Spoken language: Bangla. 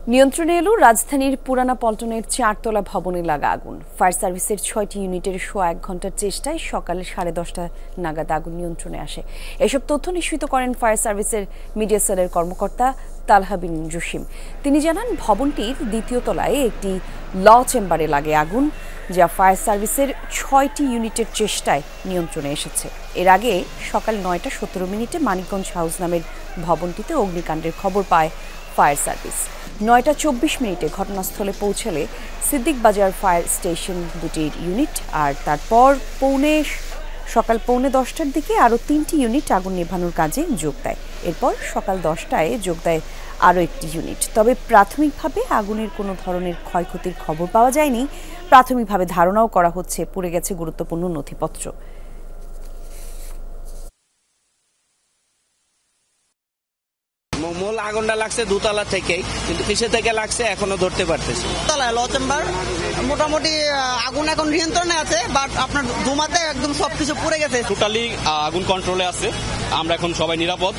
নিয়ন্ত্রণে এলো রাজধানীর পুরানা পল্টনের 4 তলা ভবনে লাগা আগুন। ফায়ার সার্ভিসের 6টি ইউনিটের 1 ঘন্টার চেষ্টায় সকাল 10:30 নাগাদ আগুন নিয়ন্ত্রণে আসে। এসব তথ্য নিশ্চিত করেন ফায়ার সার্ভিসের মিডিয়া সেলের কর্মকর্তা তালহা বিন জসিম। তিনি জানান, ভবনটির 2য় তলায় একটি ল চেম্বারে লাগে আগুন, যা ফায়ার সার্ভিসের 6টি ইউনিটের চেষ্টায় নিয়ন্ত্রণে এসেছে। এর আগে সকাল 9:17 মানিকগঞ্জ হাউস নামের ভবনটিতে অগ্নিকাণ্ডের খবর পায় ফায়ার সার্ভিস। 9:24 ঘটনাস্থলে পৌঁছালে সিদ্দিক বাজার ফায়ার স্টেশন 2টির ইউনিট, আর তারপর সকাল 9:45টার দিকে আরও 3টি ইউনিট আগুন নেভানোর কাজে যোগ দেয়। এরপর সকাল 10টায় যোগ দেয় আরও একটি ইউনিট। তবে প্রাথমিকভাবে আগুনের কোনো ধরনের ক্ষয়ক্ষতির খবর পাওয়া যায়নি। প্রাথমিকভাবে ধারণাও করা হচ্ছে পুড়ে গেছে গুরুত্বপূর্ণ নথিপত্র। মূল আগুনটা লাগছে 2তলা থেকেই, কিন্তু কিসে থেকে লাগছে এখনো ধরতে পারতেছি। তলায় ল চেম্বার, মোটামুটি আগুন এখন নিয়ন্ত্রণে আছে, বাট আপনার ধুমাতে একদম সবকিছু পুড়ে গেছে। টোটালি আগুন কন্ট্রোলে আছে, আমরা এখন সবাই নিরাপদ।